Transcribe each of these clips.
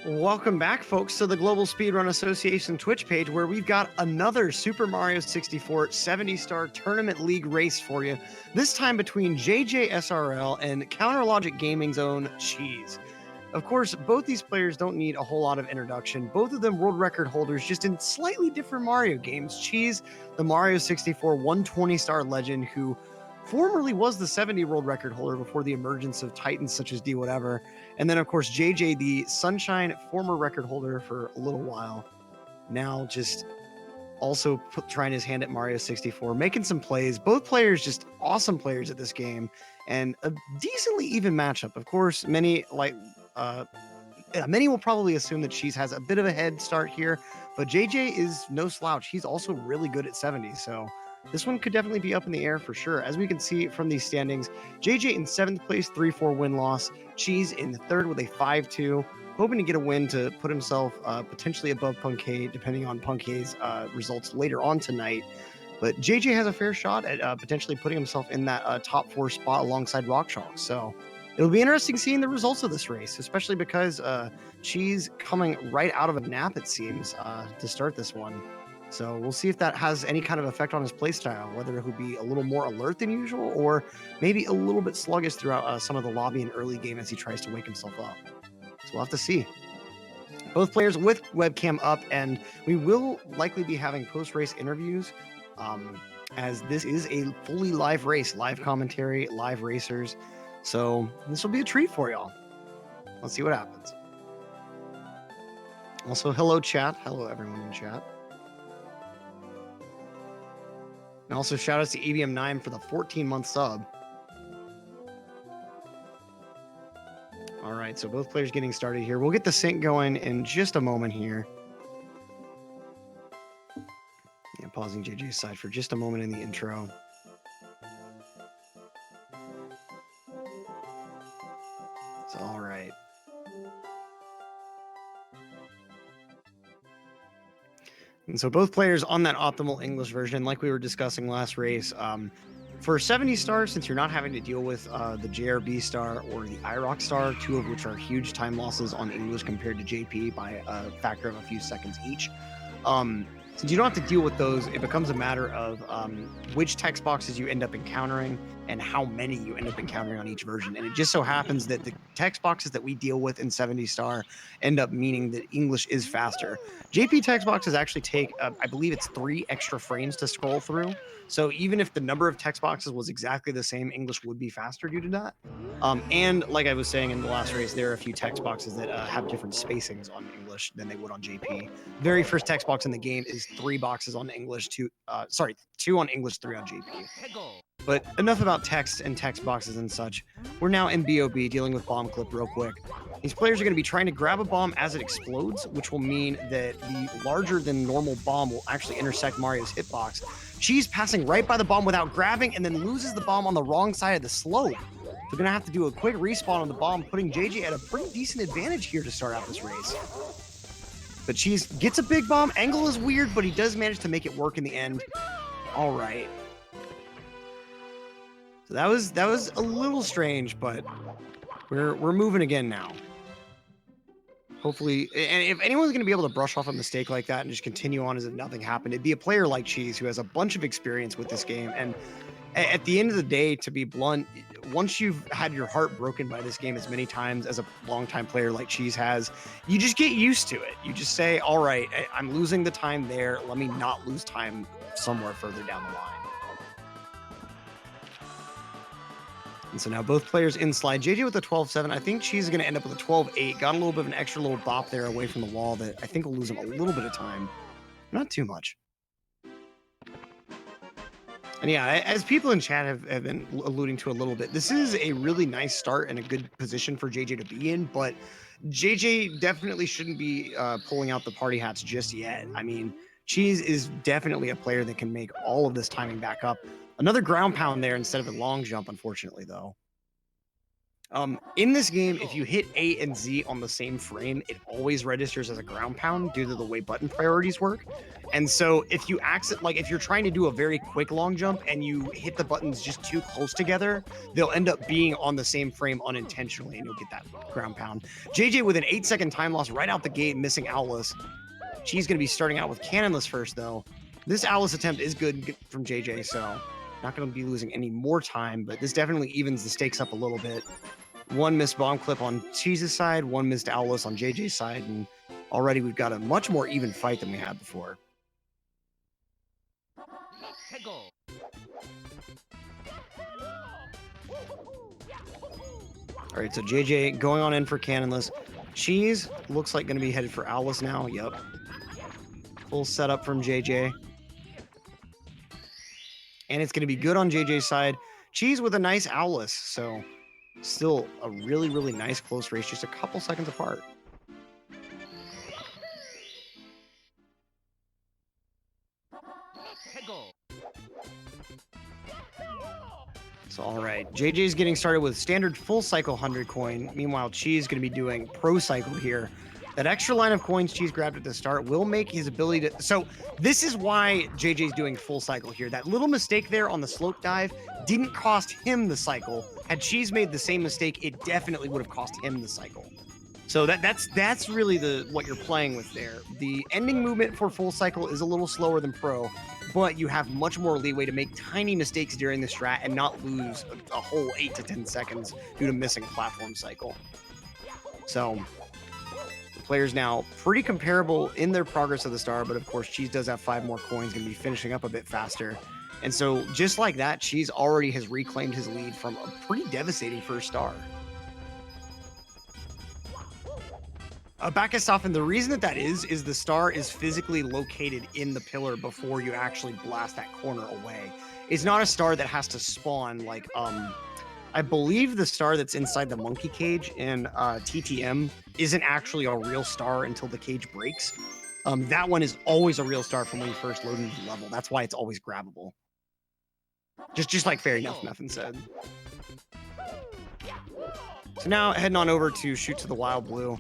Welcome back, folks, to the Global Speedrun Association Twitch page, where we've got another Super Mario 64 70-star tournament league race for you, this time between JJsrl and Counterlogic Gaming's own Cheese. Of course, both these players don't need a whole lot of introduction. Both of them world record holders, just in slightly different Mario games. Cheese, the Mario 64 120-star legend who formerly was the 70 world record holder before the emergence of titans such as D whatever. And then, of course, JJ, the Sunshine former record holder for a little while. Now just also trying his hand at Mario 64, making some plays. Both players just awesome players at this game, and a decently even matchup. Of course, many will probably assume that Cheese has a bit of a head start here, but JJ is no slouch. He's also really good at 70, so this one could definitely be up in the air for sure. As we can see from these standings, JJ in 7th place, 3-4 win-loss. Cheese in 3rd with a 5-2, hoping to get a win to put himself potentially above Punkay, depending on Punkay's results later on tonight. But JJ has a fair shot at potentially putting himself in that top 4 spot alongside Rockchalk. So it'll be interesting seeing the results of this race, especially because Cheese coming right out of a nap, it seems, to start this one. So we'll see if that has any kind of effect on his playstyle, whether he'll be a little more alert than usual or maybe a little bit sluggish throughout some of the lobby and early game as he tries to wake himself up. So we'll have to see. Both players with webcam up, and we will likely be having post-race interviews as this is a fully live race, live commentary, live racers. So this will be a treat for y'all. Let's see what happens. Also, hello chat. Hello everyone in chat. And also shout outs to EBM9 for the 14-month sub. All right, so both players getting started here. We'll get the sync going in just a moment here. Yeah, pausing JJ's side for just a moment in the intro. It's all right. And so both players on that optimal English version, like we were discussing last race. For 70 stars, since you're not having to deal with the JRB star or the IROC star, two of which are huge time losses on English compared to JP by a factor of a few seconds each. Since you don't have to deal with those, it becomes a matter of which text boxes you end up encountering and how many you end up encountering on each version. And it just so happens that the text boxes that we deal with in 70 star end up meaning that English is faster. JP text boxes actually take, I believe it's 3 extra frames to scroll through. So even if the number of text boxes was exactly the same, English would be faster due to that. And like I was saying in the last race, there are a few text boxes that have different spacings on English than they would on JP. Very first text box in the game is 3 boxes on English, 2 on English, 3 on JP. But enough about text and text boxes and such. We're now in BOB dealing with bomb clip real quick. These players are going to be trying to grab a bomb as it explodes, which will mean that the larger than normal bomb will actually intersect Mario's hitbox. Cheese passing right by the bomb without grabbing and then loses the bomb on the wrong side of the slope. We're going to have to do a quick respawn on the bomb, putting JJ at a pretty decent advantage here to start out this race. But Cheese gets a big bomb. Angle is weird, but he does manage to make it work in the end. All right. So that was a little strange, but we're moving again now. Hopefully, and if anyone's going to be able to brush off a mistake like that and just continue on as if nothing happened, it'd be a player like Cheese who has a bunch of experience with this game. And at the end of the day, to be blunt, once you've had your heart broken by this game as many times as a longtime player like Cheese has, you just get used to it. You just say, all right, I'm losing the time there. Let me not lose time somewhere further down the line. And so now both players in slide. JJ with a 12-7. I think Cheese is going to end up with a 12-8. Got a little bit of an extra little bop there away from the wall that I think will lose him a little bit of time. Not too much. And yeah, as people in chat have been alluding to a little bit, this is a really nice start and a good position for JJ to be in, but JJ definitely shouldn't be pulling out the party hats just yet. I mean, Cheese is definitely a player that can make all of this timing back up. Another ground pound there instead of a long jump, unfortunately, though. In this game, if you hit A and Z on the same frame, it always registers as a ground pound due to the way button priorities work. And so if you if you're trying to do a very quick long jump and you hit the buttons just too close together, they'll end up being on the same frame unintentionally and you'll get that ground pound. JJ with an 8-second time loss right out the gate, missing Owless. She's going to be starting out with Cannonless first, though. This Owless attempt is good from JJ, so not going to be losing any more time, but this definitely evens the stakes up a little bit. One missed bomb clip on Cheese's side, one missed Owless on JJ's side, and already we've got a much more even fight than we had before. All right, so JJ going on in for Cannonless. Cheese looks like going to be headed for Owless now. Yep. Full setup from JJ. And it's going to be good on JJ's side. Cheese with a nice Owless, so still a really, really nice close race, just a couple seconds apart. So, all right, JJ's getting started with standard full cycle 100 coin. Meanwhile, Cheese is going to be doing pro cycle here. That extra line of coins Cheese grabbed at the start will make his ability to... So this is why JJ's doing full cycle here. That little mistake there on the slope dive didn't cost him the cycle. Had Cheese made the same mistake, it definitely would have cost him the cycle. So that's really what you're playing with there. The ending movement for full cycle is a little slower than pro, but you have much more leeway to make tiny mistakes during the strat and not lose a whole 8 to 10 seconds due to missing a platform cycle. So... players now pretty comparable in their progress of the star, but of course Cheese does have 5 more coins, going to be finishing up a bit faster. And so just like that, Cheese already has reclaimed his lead from a pretty devastating first star. Back at Soften, the reason that is the star is physically located in the pillar before you actually blast that corner away. It's not a star that has to spawn like I believe the star that's inside the monkey cage in TTM isn't actually a real star until the cage breaks. That one is always a real star from when you first load into the level. That's why it's always grabbable. Just like Fair Enough Muffin said. So now heading on over to shoot to the Wild Blue.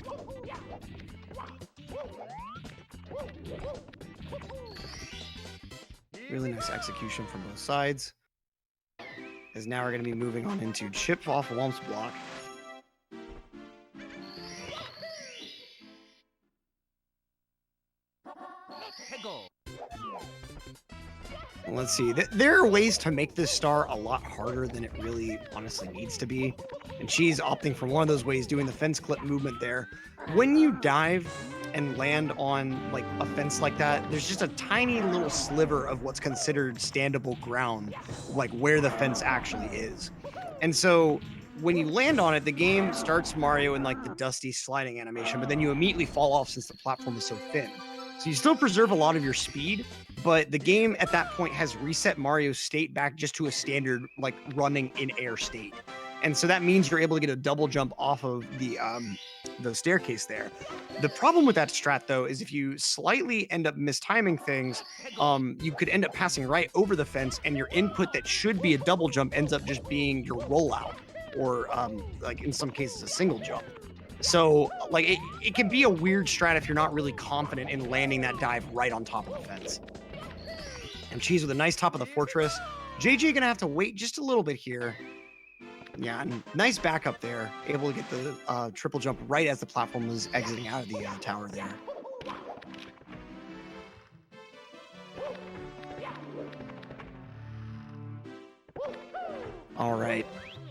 Really nice execution from both sides. As now we're going to be moving on into chip off Wump's block. Let's see. There are ways to make this star a lot harder than it really honestly needs to be. And she's opting for one of those ways, doing the fence clip movement there. When you dive and land on like a fence like that, there's just a tiny little sliver of what's considered standable ground, like where the fence actually is. And so when you land on it, the game starts Mario in like the dusty sliding animation, but then you immediately fall off since the platform is so thin. So you still preserve a lot of your speed, but the game at that point has reset Mario's state back just to a standard like running in air state. And so that means you're able to get a double jump off of the staircase there. The problem with that strat, though, is if you slightly end up mistiming things, you could end up passing right over the fence, and your input that should be a double jump ends up just being your rollout, or like in some cases, a single jump. So like it can be a weird strat if you're not really confident in landing that dive right on top of the fence. And Cheese with a nice top of the fortress. JJ gonna have to wait just a little bit here. Yeah, nice backup there. Able to get the triple jump right as the platform was exiting out of the tower there. All right.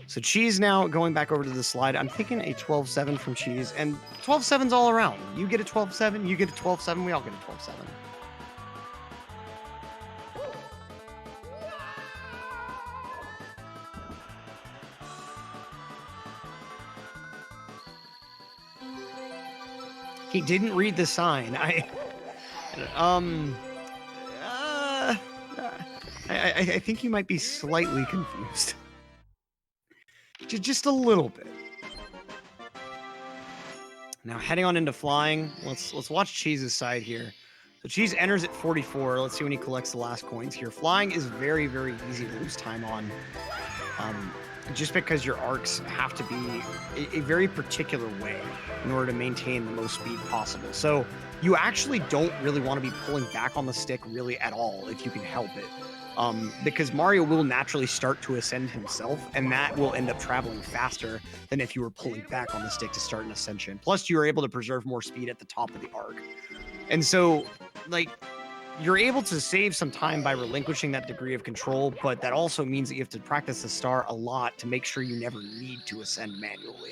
So Cheese now going back over to the slide. I'm thinking a 12-7 from Cheese, and 12-7's all around. You get a 12-7, you get a 12-7, we all get a 12-7. He didn't read the sign. I think he might be slightly confused. Just a little bit. Now heading on into flying. Let's watch Cheese's side here. So Cheese enters at 44. Let's see when he collects the last coins here. Flying is very, very easy to lose time on. just because your arcs have to be a very particular way in order to maintain the most speed possible. So you actually don't really want to be pulling back on the stick really at all if you can help it. Because Mario will naturally start to ascend himself, and that will end up traveling faster than if you were pulling back on the stick to start an ascension. Plus, you are able to preserve more speed at the top of the arc. And so, like, you're able to save some time by relinquishing that degree of control, but that also means that you have to practice the star a lot to make sure you never need to ascend manually.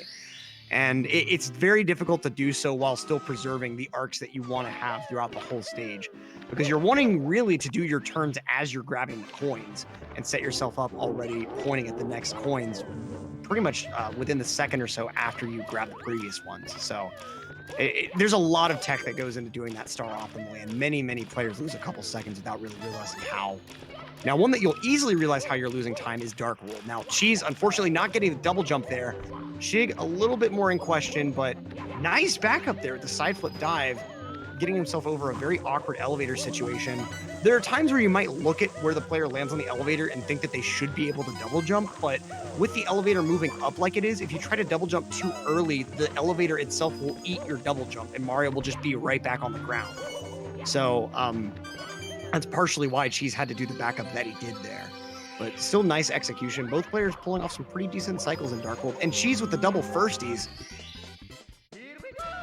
And it's very difficult to do so while still preserving the arcs that you want to have throughout the whole stage, because you're wanting really to do your turns as you're grabbing the coins and set yourself up already pointing at the next coins pretty much within the second or so after you grab the previous ones. So there's a lot of tech that goes into doing that star optimally, and many players lose a couple seconds without really realizing how. Now, one that you'll easily realize how you're losing time is Dark World. Now, Cheese, unfortunately, not getting the double jump there. Shig, a little bit more in question, but nice backup there with the side flip dive, getting himself over a very awkward elevator situation. There are times where you might look at where the player lands on the elevator and think that they should be able to double jump, but with the elevator moving up like it is, if you try to double jump too early, the elevator itself will eat your double jump, and Mario will just be right back on the ground. So, that's partially why Cheese had to do the backup that he did there. But still nice execution. Both players pulling off some pretty decent cycles in Dark World. And Cheese with the double firsties.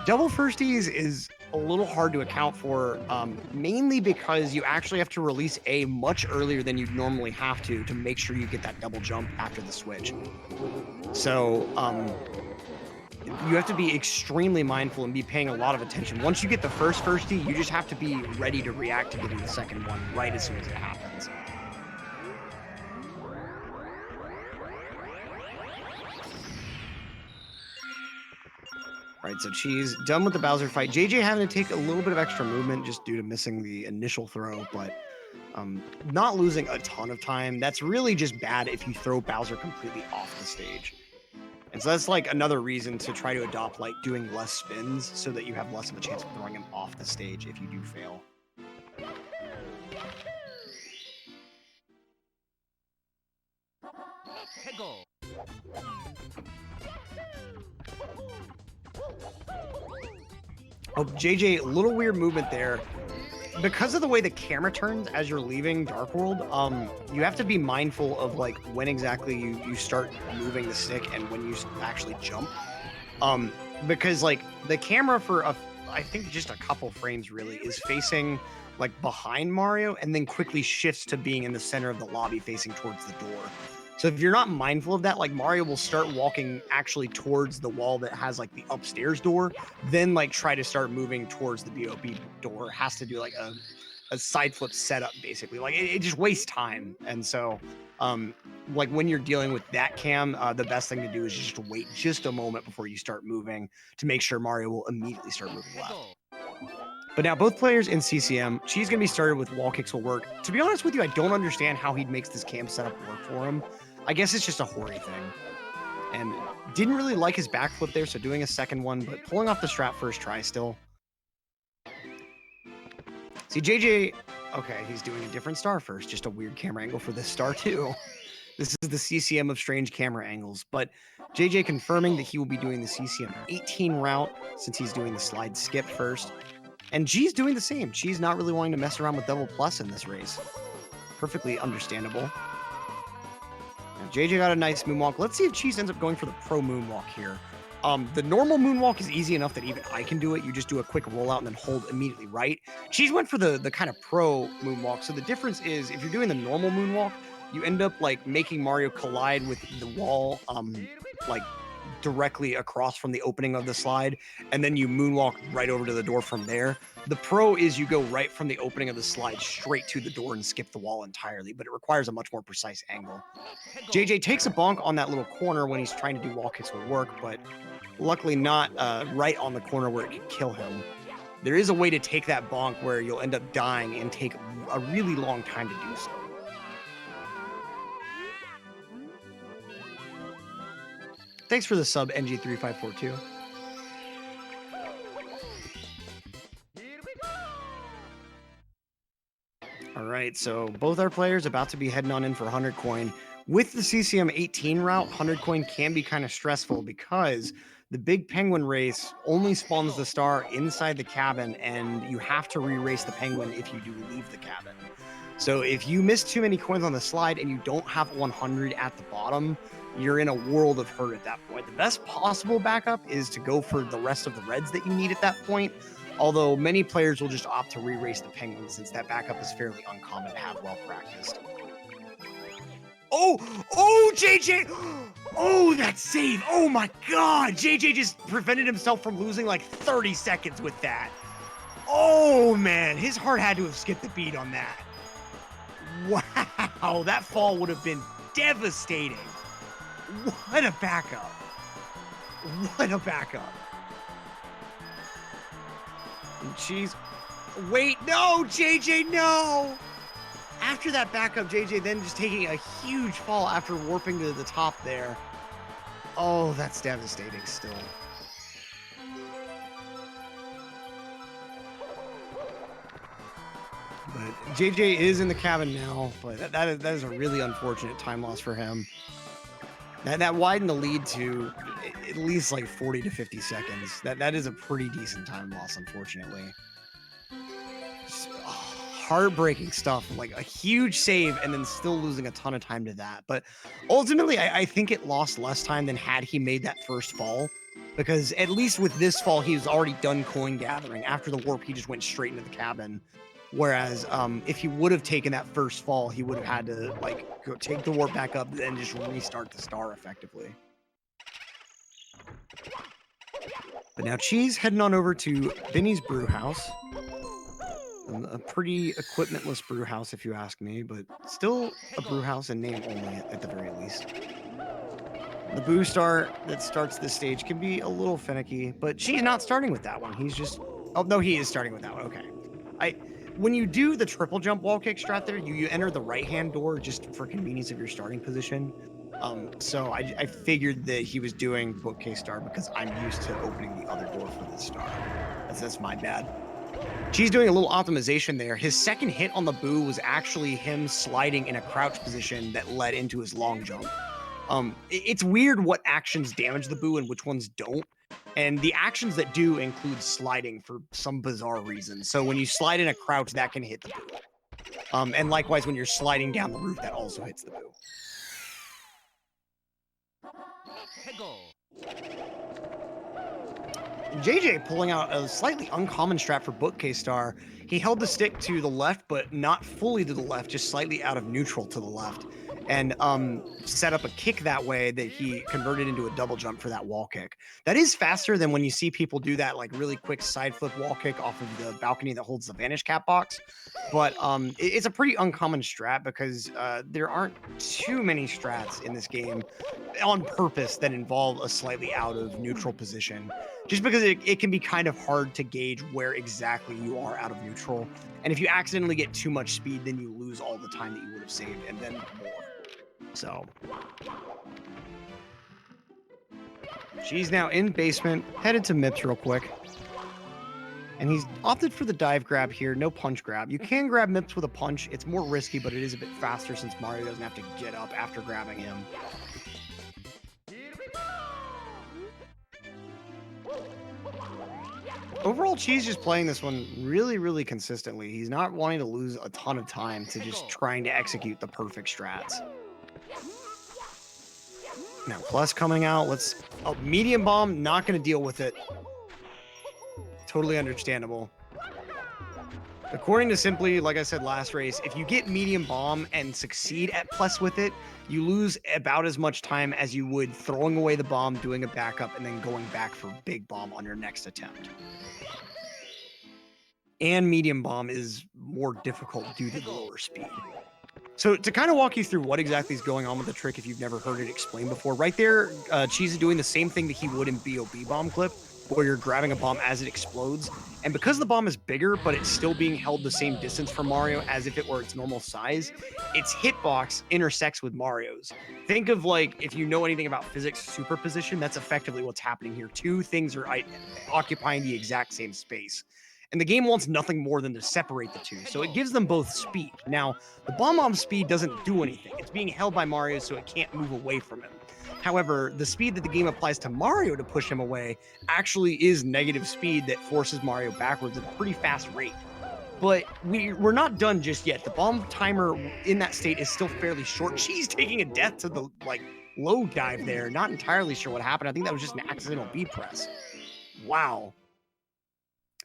Double firsties is a little hard to account for, mainly because you actually have to release A much earlier than you'd normally have to make sure you get that double jump after the switch. So, you have to be extremely mindful and be paying a lot of attention. Once you get the first firstie, you just have to be ready to react to getting the second one right as soon as it happens. All right, so Cheese done with the Bowser fight. JJ having to take a little bit of extra movement just due to missing the initial throw, but not losing a ton of time. That's really just bad if you throw Bowser completely off the stage. And so that's like another reason to try to adopt like doing less spins so that you have less of a chance of throwing him off the stage if you do fail. Oh, JJ, a little weird movement there. Because of the way the camera turns as you're leaving Dark World, you have to be mindful of like when exactly you start moving the stick and when you actually jump. Because like the camera for I think just a couple frames really is facing like behind Mario and then quickly shifts to being in the center of the lobby facing towards the door. So if you're not mindful of that, like Mario will start walking actually towards the wall that has like the upstairs door, then like try to start moving towards the BOB door. Has to do like a side flip setup basically. Like it just wastes time. And so like when you're dealing with that cam, the best thing to do is just wait just a moment before you start moving to make sure Mario will immediately start moving left. But now both players in CCM, Cheese going to be started with wall kicks will work. To be honest with you, I don't understand how he makes this cam setup work for him. I guess it's just a Hori thing. And didn't really like his backflip there, so doing a second one, but pulling off the strat first try still. See, JJ, okay, he's doing a different star first, just a weird camera angle for this star too. This is the CCM of strange camera angles, but JJ confirming that he will be doing the CCM 18 route since he's doing the slide skip first. And G's doing the same. G's not really wanting to mess around with double plus in this race. Perfectly understandable. Now, JJ got a nice moonwalk. Let's see if Cheese ends up going for the pro moonwalk here. The normal moonwalk is easy enough that even I can do it. You just do a quick rollout and then hold immediately right. Cheese went for the kind of pro moonwalk. So the difference is if you're doing the normal moonwalk, you end up like making Mario collide with the wall, like directly across from the opening of the slide, and then you moonwalk right over to the door from there. The pro is you go right from the opening of the slide straight to the door and skip the wall entirely, but it requires a much more precise angle. JJ takes a bonk on that little corner when he's trying to do wall kicks will work, but luckily not right on the corner where it could kill him. There is a way to take that bonk where you'll end up dying and take a really long time to do so. Thanks for the sub, NG3542. All right, so both our players about to be heading on in for 100 coin. With the CCM 18 route, 100 coin can be kind of stressful because the big penguin race only spawns the star inside the cabin, and you have to re-race the penguin if you do leave the cabin. So if you miss too many coins on the slide and you don't have 100 at the bottom, you're in a world of hurt at that point. The best possible backup is to go for the rest of the reds that you need at that point, although many players will just opt to re-race the penguin since that backup is fairly uncommon to have well practiced. Oh, JJ! Oh, that save! Oh my God! JJ just prevented himself from losing like 30 seconds with that. Oh man, his heart had to have skipped a beat on that. Wow, that fall would have been devastating. What a backup. What a backup. And she's... Wait, no, JJ, no! After that backup, JJ then just taking a huge fall after warping to the top there. Oh, that's devastating still. But JJ is in the cabin now, but that is a really unfortunate time loss for him. That widened the lead to at least like 40 to 50 seconds. That is a pretty decent time loss, unfortunately. Just, heartbreaking stuff, like a huge save and then still losing a ton of time to that. But ultimately, I think it lost less time than had he made that first fall, because at least with this fall, he was already done coin gathering. After the warp, he just went straight into the cabin. Whereas if he would have taken that first fall, he would have had to like go take the warp back up and just restart the star effectively. But now Cheese heading on over to Vinny's brew house. A pretty equipmentless brew house, if you ask me, but still a brew house in name only at the very least. The boo star that starts this stage can be a little finicky, but she's not starting with that one. He's just... Oh, no, he is starting with that one. Okay. When you do the triple jump wall kick strat there, you enter the right-hand door just for convenience of your starting position. So I figured that he was doing bookcase star because I'm used to opening the other door for the star. That's my bad. She's doing a little optimization there. His second hit on the boo was actually him sliding in a crouch position that led into his long jump. It's weird what actions damage the boo and which ones don't. And the actions that do include sliding for some bizarre reason. So when you slide in a crouch, that can hit the boo. And likewise, when you're sliding down the roof, that also hits the boo. JJ pulling out a slightly uncommon strat for bookcase star. He held the stick to the left, but not fully to the left, just slightly out of neutral to the left, and set up a kick that way that he converted into a double jump for that wall kick. That is faster than when you see people do that like really quick side flip wall kick off of the balcony that holds the vanish cap box. But it's a pretty uncommon strat because there aren't too many strats in this game on purpose that involve a slightly out of neutral position, just because it can be kind of hard to gauge where exactly you are out of neutral. And if you accidentally get too much speed, then you lose all the time that you would have saved and then more. So she's now in basement, headed to Mips real quick. And he's opted for the dive grab here, no punch grab. You can grab Mips with a punch. It's more risky, but it is a bit faster since Mario doesn't have to get up after grabbing him. Overall, Cheese just playing this one really, really consistently. He's not wanting to lose a ton of time to just trying to execute the perfect strats. Now, plus coming out, medium bomb, not going to deal with it. Totally understandable. According to Simply, like I said last race, if you get medium bomb and succeed at plus with it, you lose about as much time as you would throwing away the bomb, doing a backup, and then going back for big bomb on your next attempt. And medium bomb is more difficult due to the lower speed. So to kind of walk you through what exactly is going on with the trick if you've never heard it explained before, right there, Cheese is doing the same thing that he would in B.O.B. bomb clip, where you're grabbing a bomb as it explodes. And because the bomb is bigger, but it's still being held the same distance from Mario as if it were its normal size, its hitbox intersects with Mario's. Think of like, if you know anything about physics superposition, that's effectively what's happening here. Two things are occupying the exact same space. and the game wants nothing more than to separate the two, so it gives them both speed. Now, the Bob-omb speed doesn't do anything. It's being held by Mario, so it can't move away from him. However, the speed that the game applies to Mario to push him away actually is negative speed that forces Mario backwards at a pretty fast rate. But we're not done just yet. The bomb timer in that state is still fairly short. She's taking a death to the low dive there. Not entirely sure what happened. I think that was just an accidental B press. Wow.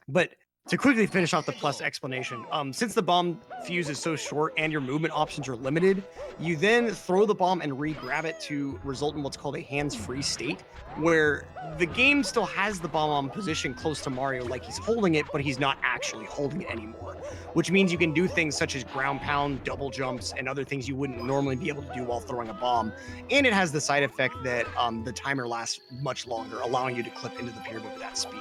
But to quickly finish off the plus explanation, since the bomb fuse is so short and your movement options are limited, you then throw the bomb and re-grab it to result in what's called a hands-free state, where the game still has the bomb on position close to Mario like he's holding it, but he's not actually holding it anymore, which means you can do things such as ground pound, double jumps, and other things you wouldn't normally be able to do while throwing a bomb. And it has the side effect that the timer lasts much longer, allowing you to clip into the pyramid with that speed.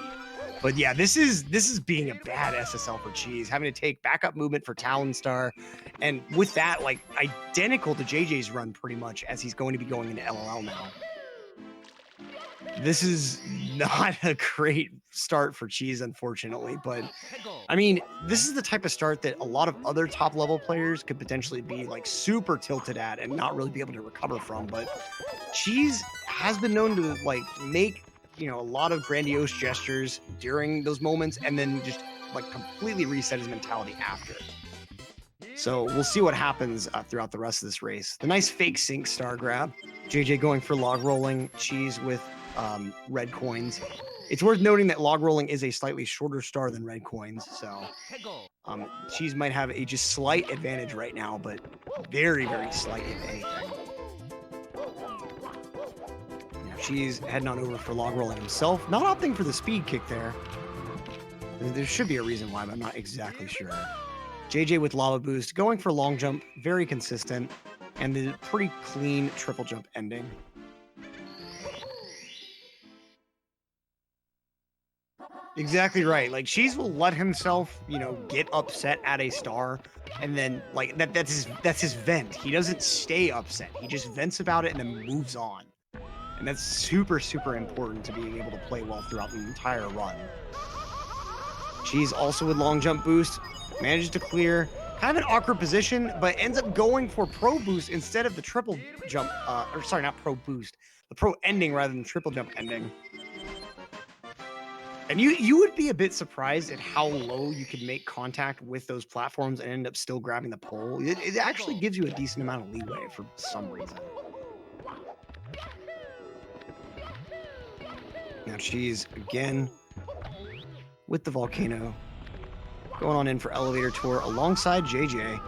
But yeah, this is being a bad SSL for Cheese, having to take backup movement for Talon Star, and with that, like, identical to JJ's run pretty much, as he's going to be going into LLL now. This is not a great start for Cheese, unfortunately, but I mean, this is the type of start that a lot of other top level players could potentially be like super tilted at and not really be able to recover from. But Cheese has been known to like make, you know, a lot of grandiose gestures during those moments and then just like completely reset his mentality after. So we'll see what happens throughout the rest of this race. The nice fake sync star grab. JJ going for log rolling, Cheese with red coins. It's worth noting that log rolling is a slightly shorter star than red coins, so Cheese might have a just slight advantage right now, but very, very slight if anything. Cheese heading on over for log rolling himself, not opting for the speed kick there. There should be a reason why, but I'm not exactly sure. JJ with lava boost, going for long jump, very consistent, and the pretty clean triple jump ending. Exactly right. Like, Cheese will let himself, you know, get upset at a star, and then like that's his vent. He doesn't stay upset. He just vents about it and then moves on. And that's super, super important to being able to play well throughout the entire run. Cheese also with long jump boost, manages to clear. Kind of an awkward position, but ends up going for pro boost instead of the triple jump, or sorry, not pro boost, the pro ending rather than triple jump ending. And you would be a bit surprised at how low you could make contact with those platforms and end up still grabbing the pole. It actually gives you a decent amount of leeway for some reason. Now Cheese again with the volcano, going on in for elevator tour alongside JJ.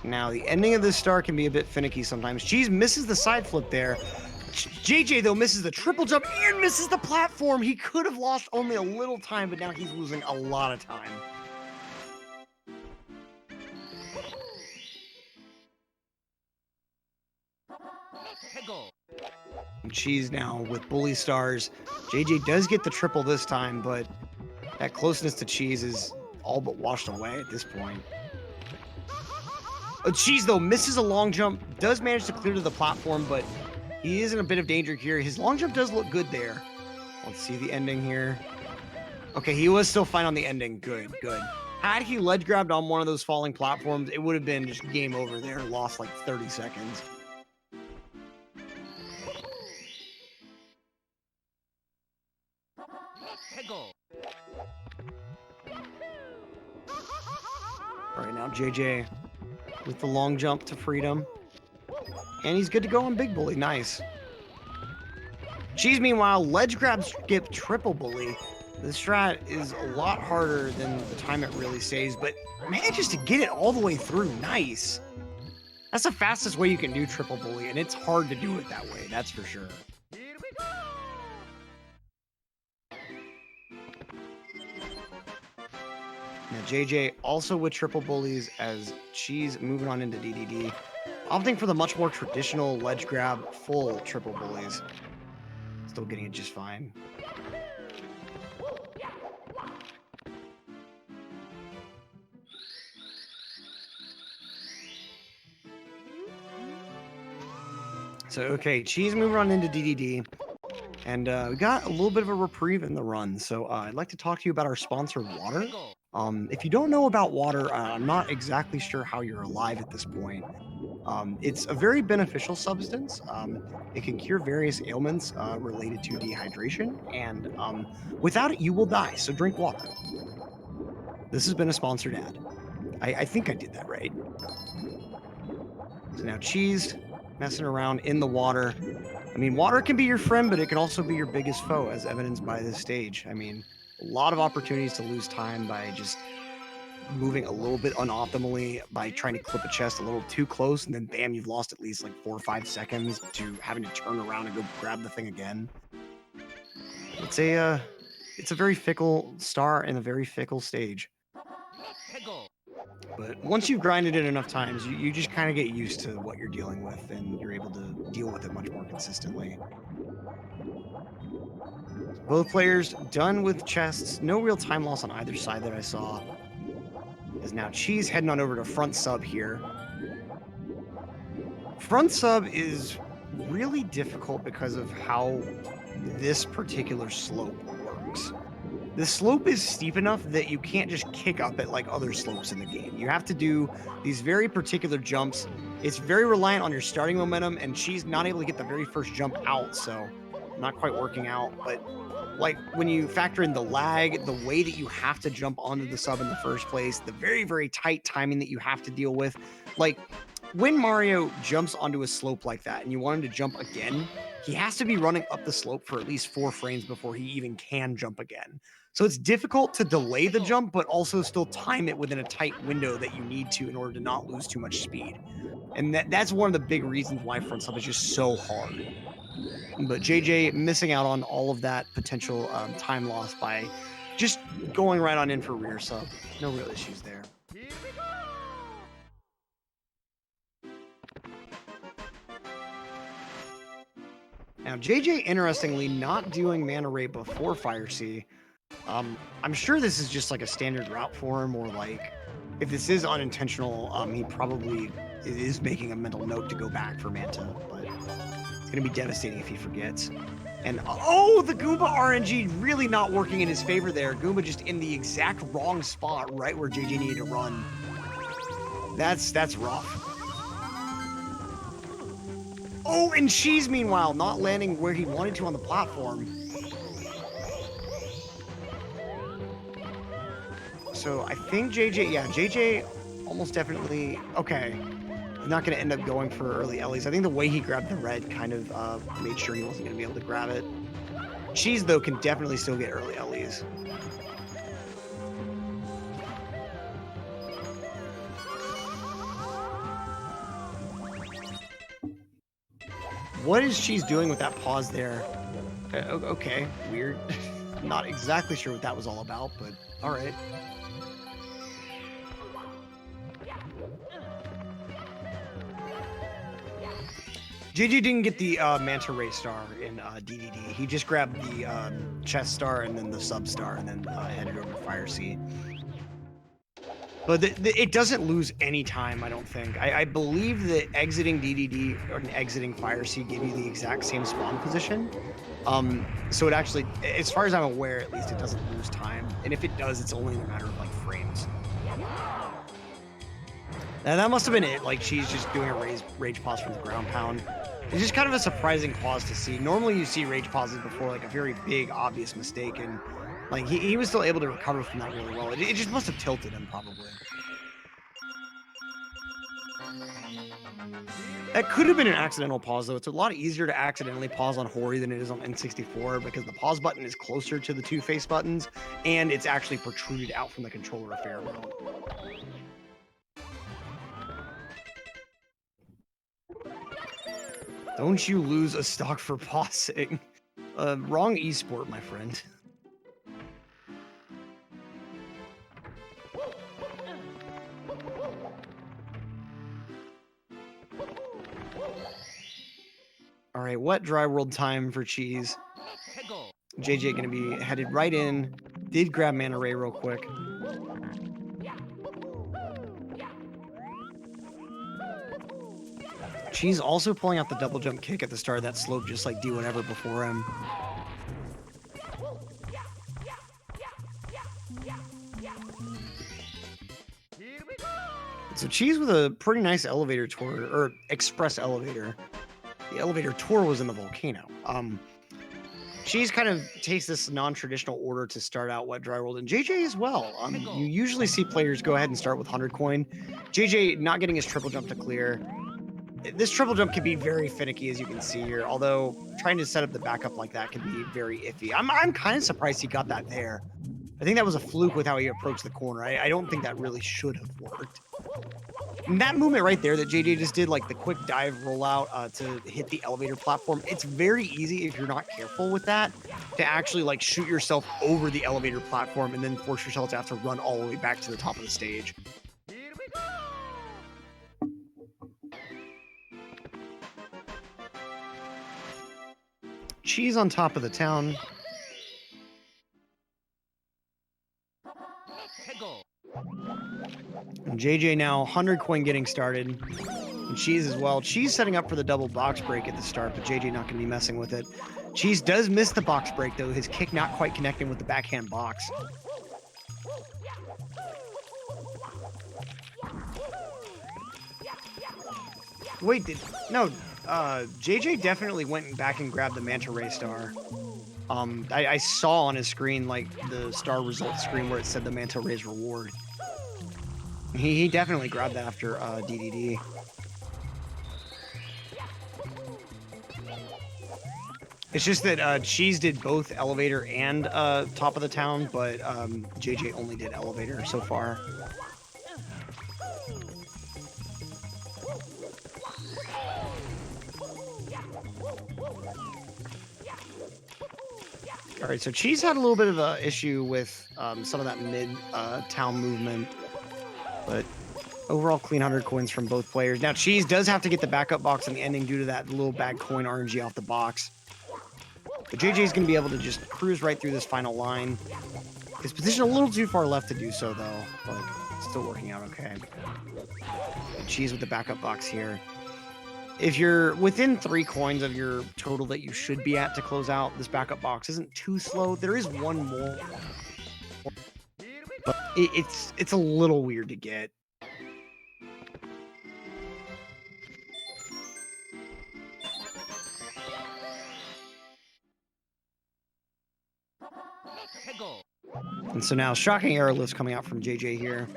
Now the ending of this star can be a bit finicky sometimes. Cheese misses the side flip there. JJ though misses the triple jump and misses the platform. He could have lost only a little time, but now he's losing a lot of time. And Cheese now with bully stars. JJ does get the triple this time, but that closeness to Cheese is all but washed away at this point. Cheese though misses a long jump, does manage to clear to the platform, but he is in a bit of danger here. His long jump does look good there. Let's see the ending here. Okay, he was still fine on the ending. Good, good. Had he ledge grabbed on one of those falling platforms, it would have been just game over there. Lost like 30 seconds. All right, now JJ with the long jump to freedom. And he's good to go on Big Bully. Nice. Cheese, meanwhile, ledge grab skip triple bully. The strat is a lot harder than the time it really saves, but manages to get it all the way through. Nice. That's the fastest way you can do triple bully, and it's hard to do it that way, that's for sure. Now JJ also with triple bullies as Cheese moving on into DDD. Opting for the much more traditional ledge grab full triple bullies. Still getting it just fine. So, okay, Cheese moving on into DDD. And we got a little bit of a reprieve in the run. So I'd like to talk to you about our sponsor, water. If you don't know about water, I'm not exactly sure how you're alive at this point. It's a very beneficial substance. It can cure various ailments related to dehydration, and without it, you will die. So drink water. This has been a sponsored ad. I think I did that right. So now Cheese messing around in the water. I mean, water can be your friend, but it can also be your biggest foe, as evidenced by this stage. I mean, a lot of opportunities to lose time by just moving a little bit unoptimally, by trying to clip a chest a little too close, and then bam, you've lost at least like 4 or 5 seconds to having to turn around and go grab the thing again. It's a very fickle star and a very fickle stage. But once you've grinded it enough times, you just kind of get used to what you're dealing with, and you're able to deal with it much more consistently. Both players done with chests. No real time loss on either side that I saw. Is now Cheese heading on over to front sub here. Front sub is really difficult because of how this particular slope works. The slope is steep enough that you can't just kick up at like other slopes in the game. You have to do these very particular jumps. It's very reliant on your starting momentum, and she's not able to get the very first jump out, so not quite working out. But like when you factor in the lag, the way that you have to jump onto the sub in the first place, the very, very tight timing that you have to deal with, like when Mario jumps onto a slope like that and you want him to jump again, he has to be running up the slope for at least 4 frames before he even can jump again. So it's difficult to delay the jump, but also still time it within a tight window that you need to in order to not lose too much speed. And that's one of the big reasons why front sub is just so hard. But JJ missing out on all of that potential time loss by just going right on in for rear sub. No real issues there. Now, JJ, interestingly, not doing Mana Ray before Fire C. I'm sure this is just like a standard route for him, or like, if this is unintentional, he probably is making a mental note to go back for Manta, but it's going to be devastating if he forgets. And, oh, the Goomba RNG really not working in his favor there. Goomba just in the exact wrong spot, right where JJ needed to run. That's rough. Oh, and Cheese, meanwhile, not landing where he wanted to on the platform. So I think JJ almost definitely, okay. He's not going to end up going for early Ellie's. I think the way he grabbed the red kind of made sure he wasn't going to be able to grab it. Cheese, though, can definitely still get early Ellie's. What is Cheese doing with that pause there? Okay, weird. Not exactly sure what that was all about, but all right. JJ didn't get the Manta Ray star in DDD. He just grabbed the chest star and then the sub star, and then headed over to Fire C. But it doesn't lose any time, I don't think. I believe that exiting DDD and exiting Fire C give you the exact same spawn position. So it actually, as far as I'm aware, at least it doesn't lose time. And if it does, it's only in a matter of like frames. Now that must have been it. Like she's just doing a rage pause from the ground pound. It's just kind of a surprising pause to see. Normally you see rage pauses before like a very big, obvious mistake, and like he was still able to recover from that really well. It just must have tilted him probably. That could have been an accidental pause though. It's a lot easier to accidentally pause on Hori than it is on N64 because the pause button is closer to the two face buttons and it's actually protruded out from the controller a fair amount. Don't you lose a stock for pausing. Wrong esport, my friend. All right, wet dry world time for Cheese. JJ gonna be headed right in. Did grab Mana Ray real quick. Cheese also pulling out the double jump kick at the start of that slope, just like do whatever before him. So Cheese with a pretty nice elevator tour, or express elevator. The elevator tour was in the volcano. Cheese kind of takes this non-traditional order to start out Wet Dry World, and JJ as well. You usually see players go ahead and start with 100 coin. JJ not getting his triple jump to clear. This triple jump can be very finicky, as you can see here, although trying to set up the backup like that can be very iffy. I'm kind of surprised he got that there. I think that was a fluke with how he approached the corner. I don't think that really should have worked. And that movement right there that JJ just did, like the quick dive rollout to hit the elevator platform, it's very easy if you're not careful with that to actually like shoot yourself over the elevator platform and then force yourself to have to run all the way back to the top of the stage. Cheese on top of the town. And JJ now 100 coin getting started. And Cheese as well. Cheese setting up for the double box break at the start, but JJ not going to be messing with it. Cheese does miss the box break, though. His kick not quite connecting with the backhand box. Wait, JJ definitely went back and grabbed the Manta Ray star. I saw on his screen, like, the star results screen where it said the Manta Ray's reward. He definitely grabbed that after DDD. It's just that Cheese did both elevator and top of the town, but JJ only did elevator so far. All right, so Cheese had a little bit of an issue with some of that mid-town movement, but overall clean 100 coins from both players. Now, Cheese does have to get the backup box in the ending due to that little bad coin RNG off the box. But JJ's going to be able to just cruise right through this final line. His position a little too far left to do so, though, but still working out okay. And Cheese with the backup box here. If you're within 3 coins of your total that you should be at to close out, this backup box isn't too slow. There is one more, but it's a little weird to get. And so now shocking arrow lifts coming out from JJ here.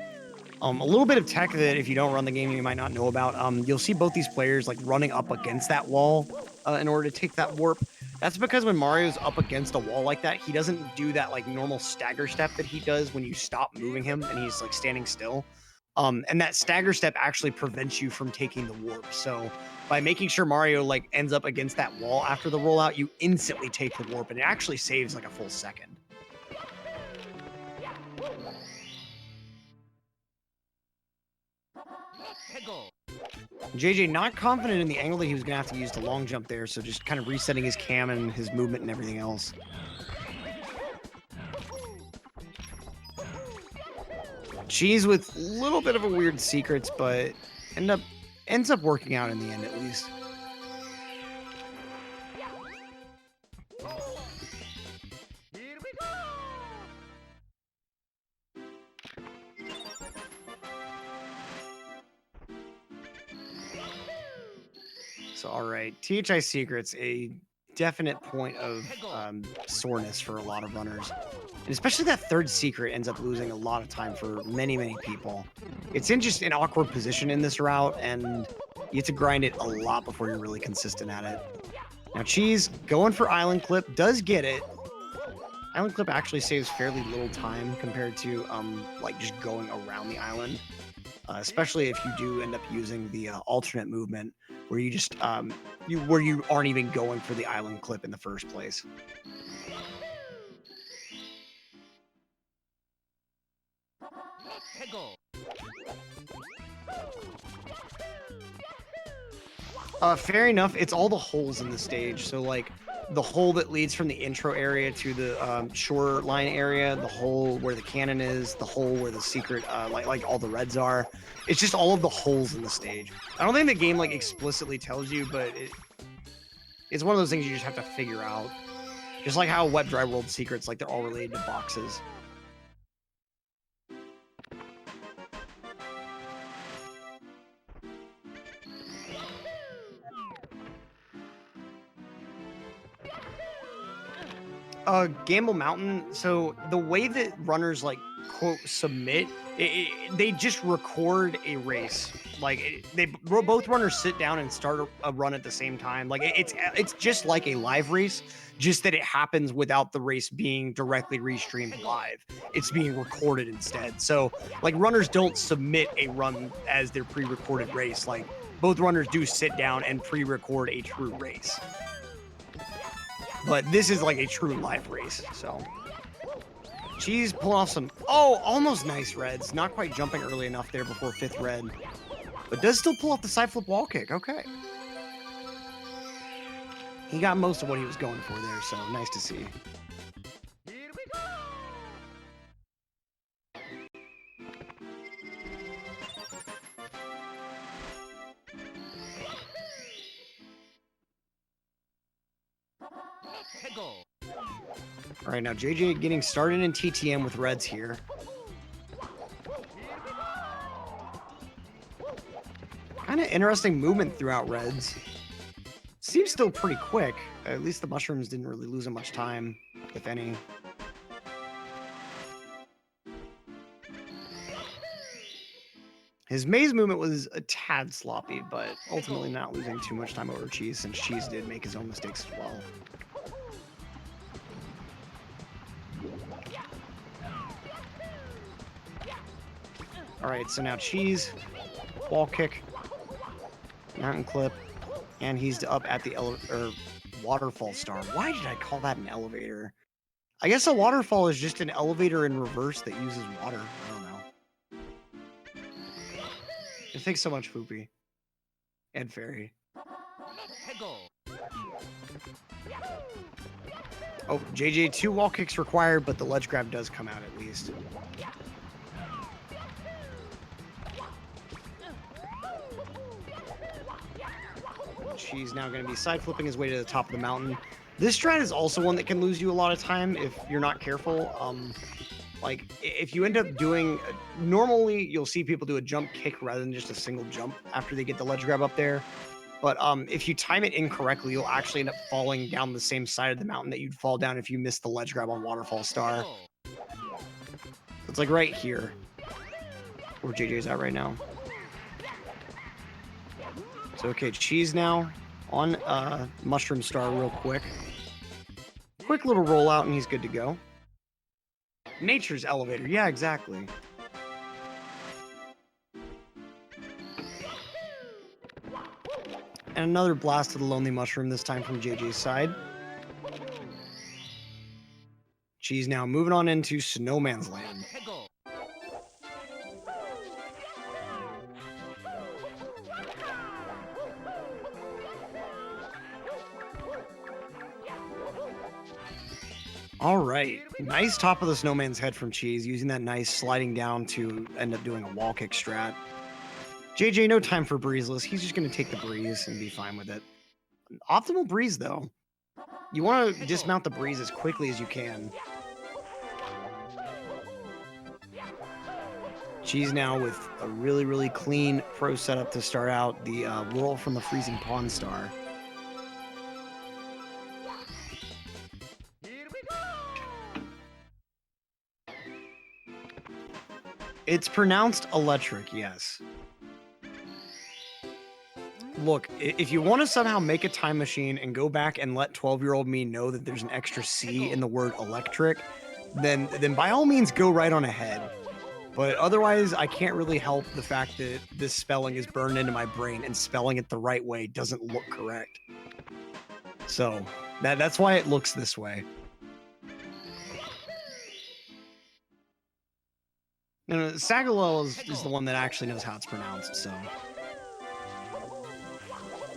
A little bit of tech that if you don't run the game, you might not know about. You'll see both these players like running up against that wall in order to take that warp. That's because when Mario's up against a wall like that, he doesn't do that like normal stagger step that he does when you stop moving him and he's like standing still. And that stagger step actually prevents you from taking the warp. So by making sure Mario like ends up against that wall after the rollout, you instantly take the warp, and it actually saves like a full second. JJ not confident in the angle that he was going to have to use to long jump there, so just kind of resetting his cam and his movement and everything else. Cheese with a little bit of a weird secrets, but ends up working out in the end at least. So, all right, THI Secrets, a definite point of soreness for a lot of runners. And especially that third secret ends up losing a lot of time for many, many people. It's in just an awkward position in this route, and you have to grind it a lot before you're really consistent at it. Now, Cheese going for Island Clip, does get it. Island Clip actually saves fairly little time compared to like just going around the island. Especially if you do end up using the alternate movement where you just where you aren't even going for the island clip in the first place. Fair enough. It's all the holes in the stage. So like the hole that leads from the intro area to the shoreline area, the hole where the cannon is, the hole where the secret, like all the reds are. It's just all of the holes in the stage. I don't think the game like explicitly tells you, but it's one of those things you just have to figure out. Just like how Web Dry World secrets, like they're all related to boxes. Gamble Mountain. So the way that runners like quote submit, they just record a race. Like both runners sit down and start a run at the same time. Like it's just like a live race, just that it happens without the race being directly restreamed live. It's being recorded instead. So like runners don't submit a run as their pre-recorded race. Like both runners do sit down and pre-record a true race. But this is like a true live race, so. Cheese pulling off some, almost nice reds. Not quite jumping early enough there before 5th red. But does still pull off the side flip wall kick, okay. He got most of what he was going for there, so nice to see. All right, now JJ getting started in TTM with reds here. Kind of interesting movement throughout reds. Seems still pretty quick. At least the mushrooms didn't really lose him much time, if any. His maze movement was a tad sloppy, but ultimately not losing too much time over Cheese, since Cheese did make his own mistakes as well. All right, so now Cheese, wall kick, mountain clip, and he's up at the waterfall star. Why did I call that an elevator? I guess a waterfall is just an elevator in reverse that uses water. I don't know. It takes so much Foopy and Fairy. Oh, JJ, 2 wall kicks required, but the ledge grab does come out at least. She's now going to be side flipping his way to the top of the mountain. This strat is also one that can lose you a lot of time if you're not careful. Like if you end up doing, normally you'll see people do a jump kick rather than just a single jump after they get the ledge grab up there. But if you time it incorrectly, you'll actually end up falling down the same side of the mountain that you'd fall down if you missed the ledge grab on Waterfall Star. So it's like right here, where JJ's at right now. So okay, Cheese now on Mushroom Star real quick. Quick little rollout and he's good to go. Nature's elevator, yeah, exactly. And another blast to the Lonely Mushroom, this time from JJ's side. Cheese now moving on into Snowman's Land. All right, nice top of the Snowman's head from Cheese, using that nice sliding down to end up doing a wall kick strat. JJ, no time for breezeless. He's just going to take the breeze and be fine with it. Optimal breeze, though. You want to dismount the breeze as quickly as you can. Cheese now with a really, really clean pro setup to start out the roll from the Freezing Pawn Star. It's pronounced electric, yes. Look, if you want to somehow make a time machine and go back and let 12-year-old me know that there's an extra C in the word electric, then by all means go right on ahead. But otherwise, I can't really help the fact that this spelling is burned into my brain, and spelling it the right way doesn't look correct. So that's why it looks this way. No, Sagalol is the one that actually knows how it's pronounced, so.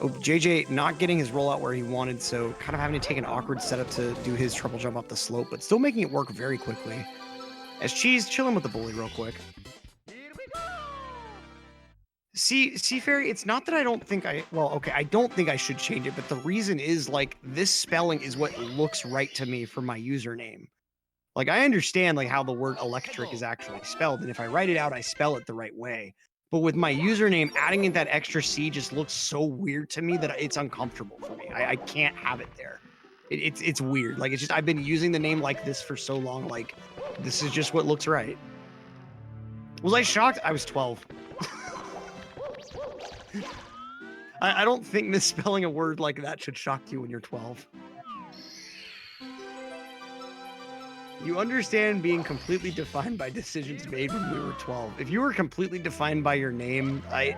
Oh, JJ not getting his rollout where he wanted, so kind of having to take an awkward setup to do his triple jump up the slope, but still making it work very quickly. As Cheese chilling with the bully real quick. See, Fairy, it's not that I don't think well, okay, I don't think I should change it, but the reason is like this spelling is what looks right to me for my username. Like I understand like how the word electric is actually spelled, and if I write it out, I spell it the right way. But with my username, adding in that extra C just looks so weird to me that it's uncomfortable for me. I can't have it there. It's weird. Like it's just I've been using the name like this for so long. Like this is just what looks right. Was I shocked? I was 12. I don't think misspelling a word like that should shock you when you're 12. You understand being completely defined by decisions made when we were 12. If you were completely defined by your name, I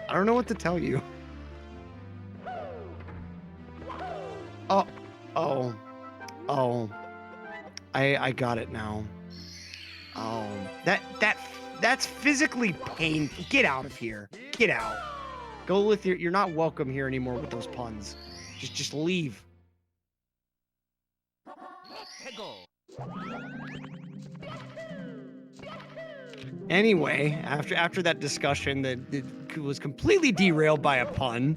don't know what to tell you. Oh. I got it now. Oh, that's physically painful. Get out of here. Get out. Go with you're not welcome here anymore with those puns. Just leave. Anyway, after that discussion that was completely derailed by a pun,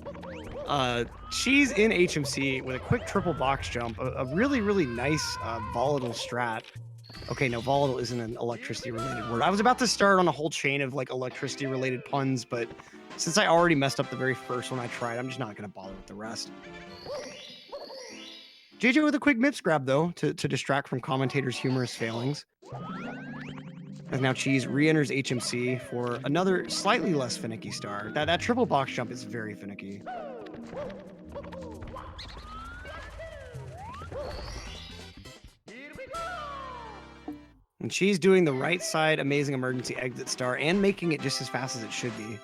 she's in HMC with a quick triple box jump, a really, really nice volatile strat. Okay, no, volatile isn't an electricity-related word. I was about to start on a whole chain of like electricity-related puns, but since I already messed up the very first one I tried, I'm just not going to bother with the rest. JJ with a quick mips grab, though, to distract from Commentator's humorous failings. As now Cheese re-enters HMC for another slightly less finicky star. That triple box jump is very finicky. And she's doing the right side amazing emergency exit star and making it just as fast as it should be.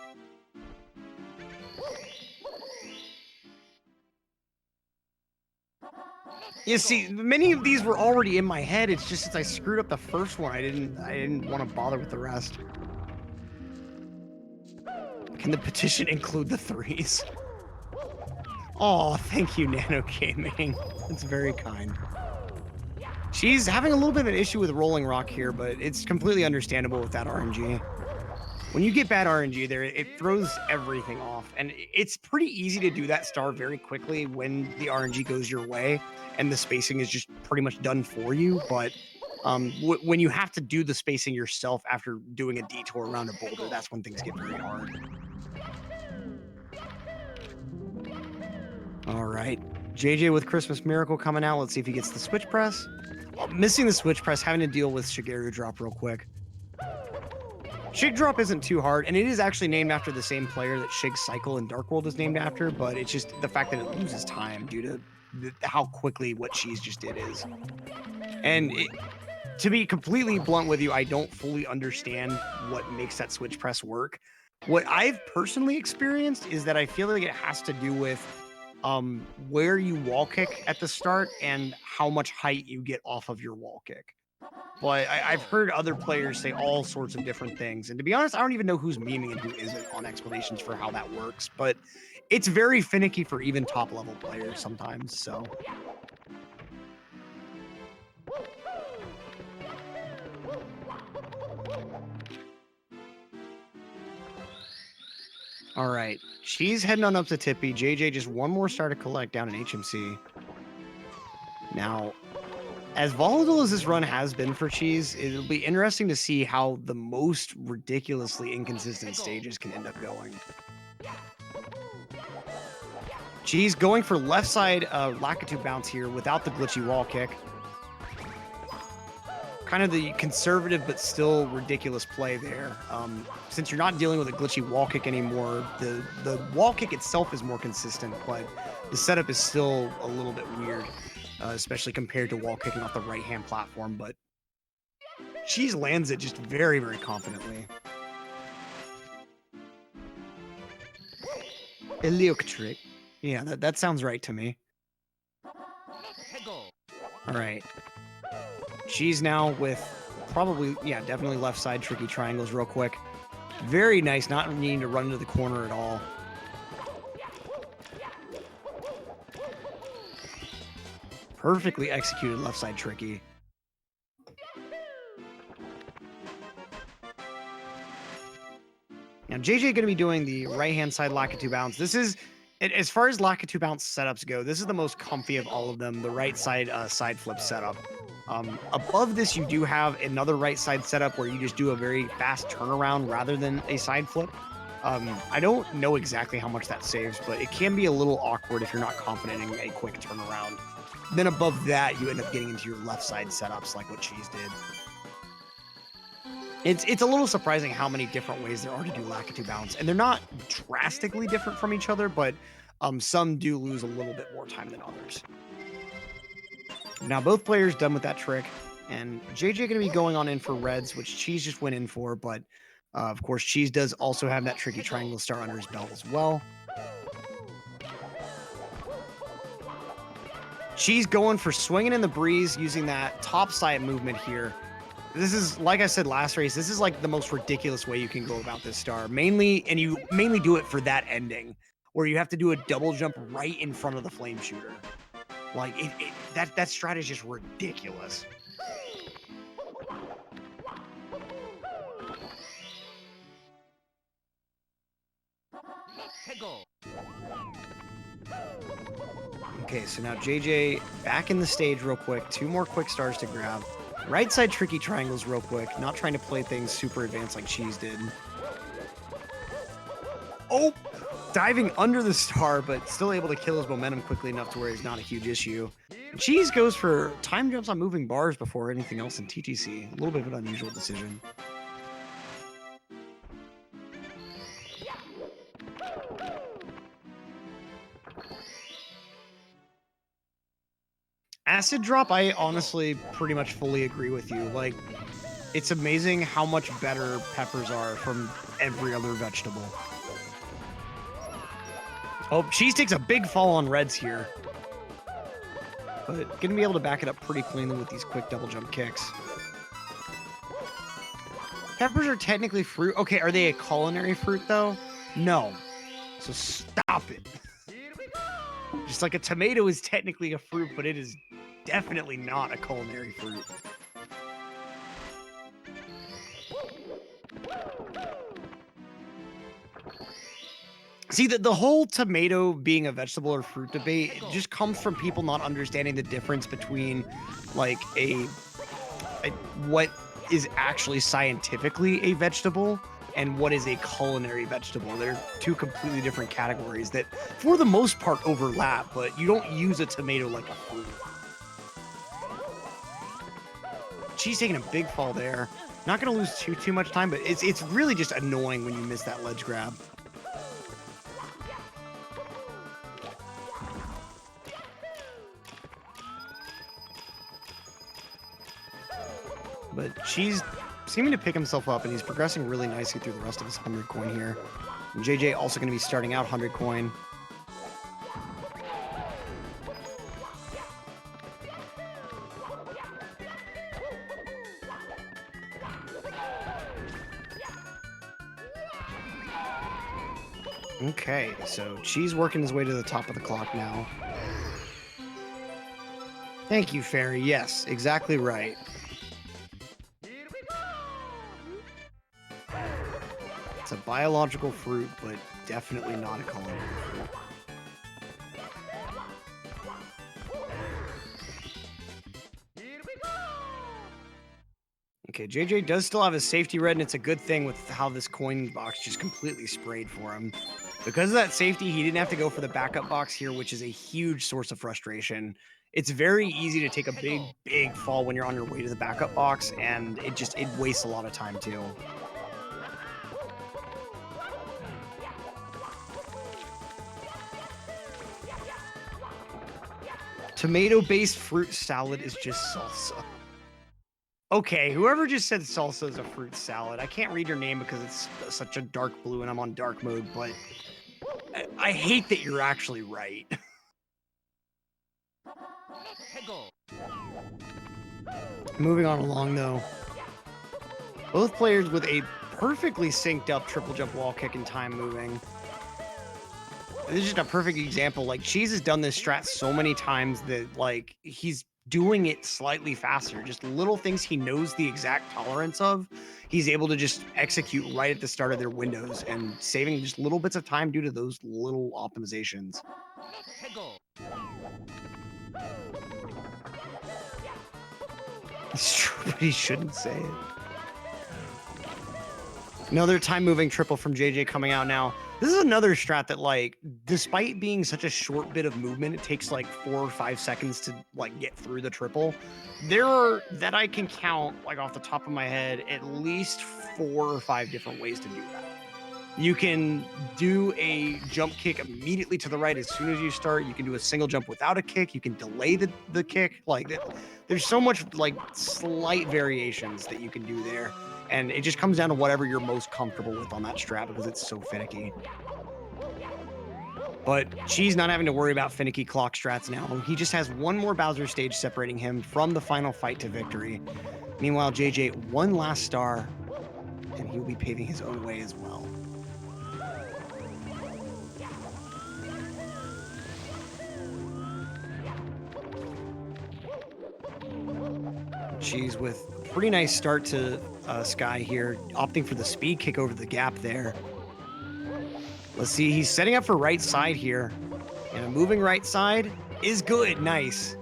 You see, many of these were already in my head. It's just since I screwed up the first one, I didn't want to bother with the rest. Can the petition include the threes? Oh, thank you, Nano Gaming. That's very kind. She's having a little bit of an issue with Rolling Rock here, but it's completely understandable with that RNG. When you get bad RNG there, it throws everything off, and it's pretty easy to do that star very quickly when the RNG goes your way and the spacing is just pretty much done for you. But when you have to do the spacing yourself after doing a detour around a boulder, that's when things get very hard. All right, JJ with Christmas Miracle coming out. Let's see if he gets the switch press. Oh, missing the switch press, having to deal with Shigeru drop real quick. Shig drop isn't too hard, and it is actually named after the same player that Shig's cycle in Dark World is named after, but it's just the fact that it loses time due to how quickly what she's just did is. And to be completely blunt with you, I don't fully understand what makes that switch press work. What I've personally experienced is that I feel like it has to do with where you wall kick at the start and how much height you get off of your wall kick. But I've heard other players say all sorts of different things. And to be honest, I don't even know who's memeing and who isn't on explanations for how that works. But it's very finicky for even top level players sometimes. So. All right. She's heading on up to Tippy. JJ just one more star to collect down in HMC. Now, as volatile as this run has been for Cheese, it'll be interesting to see how the most ridiculously inconsistent stages can end up going. Cheese going for left side Lakitu bounce here without the glitchy wall kick. Kind of the conservative but still ridiculous play there. Since you're not dealing with a glitchy wall kick anymore, the wall kick itself is more consistent, but the setup is still a little bit weird. Especially compared to wall kicking off the right-hand platform, but Cheese lands it just very, very confidently. Electric. Yeah, that sounds right to me. All right. Cheese now with probably, yeah, definitely left side tricky triangles real quick. Very nice, not needing to run into the corner at all. Perfectly executed left side tricky. Now, JJ going to be doing the right-hand side Lakitu bounce. This is, as far as Lakitu bounce setups go, this is the most comfy of all of them, the right side side flip setup. Above this, you do have another right side setup where you just do a very fast turnaround rather than a side flip. I don't know exactly how much that saves, but it can be a little awkward if you're not confident in a quick turnaround. Then above that, you end up getting into your left side setups like what Cheese did. It's a little surprising how many different ways there are to do Lakitu bounce, and they're not drastically different from each other, but some do lose a little bit more time than others. Now both players done with that trick, and JJ going to be going on in for reds, which Cheese just went in for, but of course Cheese does also have that tricky triangle star under his belt as well. Cheese going for swinging in the breeze using that top side movement here. This is, like I said last race, this is like the most ridiculous way you can go about this star. And you mainly do it for that ending, where you have to do a double jump right in front of the flame shooter. Like, that strat is just ridiculous. Okay, so now JJ back in the stage real quick. 2 more quick stars to grab. Right side tricky triangles real quick. Not trying to play things super advanced like Cheese did. Oh! Diving under the star, but still able to kill his momentum quickly enough to where it's not a huge issue. Cheese goes for time jumps on moving bars before anything else in TTC. A little bit of an unusual decision. Acid drop, I honestly pretty much fully agree with you. Like, it's amazing how much better peppers are from every other vegetable. Oh, Cheese takes a big fall on reds here. But gonna be able to back it up pretty cleanly with these quick double jump kicks. Peppers are technically fruit. Okay, are they a culinary fruit though? No. So stop it. Just like a tomato is technically a fruit, but it is definitely not a culinary fruit. See, the whole tomato being a vegetable or fruit debate, it just comes from people not understanding the difference between, like, what is actually scientifically a vegetable and what is a culinary vegetable. They're 2 completely different categories that, for the most part, overlap, but you don't use a tomato like a fruit. Cheese taking a big fall there. Not going to lose too much time, but it's really just annoying when you miss that ledge grab. But Cheese seeming to pick himself up, and he's progressing really nicely through the rest of his 100 coin here. And JJ also going to be starting out 100 coin. Okay, so Cheese working his way to the top of the clock now. Thank you, Fairy. Yes, exactly right. It's a biological fruit, but definitely not a culinary fruit. Okay, JJ does still have his safety red, and it's a good thing with how this coin box just completely sprayed for him. Because of that safety, he didn't have to go for the backup box here, which is a huge source of frustration. It's very easy to take a big fall when you're on your way to the backup box, and it wastes a lot of time too. Tomato-based fruit salad is just salsa. Okay, whoever just said salsa is a fruit salad. I can't read your name because it's such a dark blue and I'm on dark mode, but I hate that you're actually right. Moving on along, though. Both players with a perfectly synced up triple jump wall kick and time moving. This is just a perfect example. Like, Cheese has done this strat so many times that, like, he's doing it slightly faster. Just little things he knows the exact tolerance of, he's able to just execute right at the start of their windows and saving just little bits of time due to those little optimizations. It's true, but he shouldn't say it. Another time-moving triple from JJ coming out now. This is another strat that, like, despite being such a short bit of movement, it takes like 4 or 5 seconds to like get through the triple. There are, that I can count like off the top of my head, at least 4 or 5 different ways to do that. You can do a jump kick immediately to the right as soon as you start. You can do a single jump without a kick. You can delay the kick. Like, there's so much like slight variations that you can do there. And it just comes down to whatever you're most comfortable with on that strat because it's so finicky. But Cheese not having to worry about finicky clock strats now. He just has one more Bowser stage separating him from the final fight to victory. Meanwhile, JJ, one last star, and he'll be paving his own way as well. Cheese with a pretty nice start to Sky here, opting for the speed kick over the gap there. Let's see, he's setting up for right side here. And a moving right side is good, nice.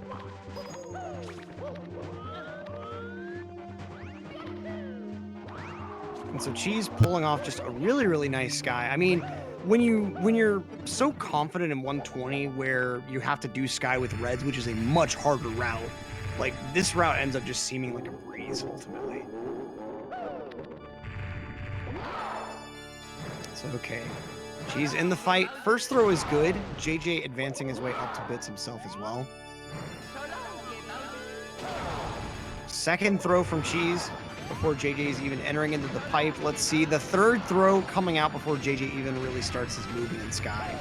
And so Cheese pulling off just a really, really nice Sky. I mean, when you're so confident in 120 where you have to do Sky with reds, which is a much harder route, like this route ends up just seeming like a breeze ultimately. So okay, Cheese in the fight. First throw is good. JJ advancing his way up to bits himself as well. Second throw from Cheese before JJ is even entering into the pipe. Let's see the third throw coming out before JJ even really starts his movement in Sky.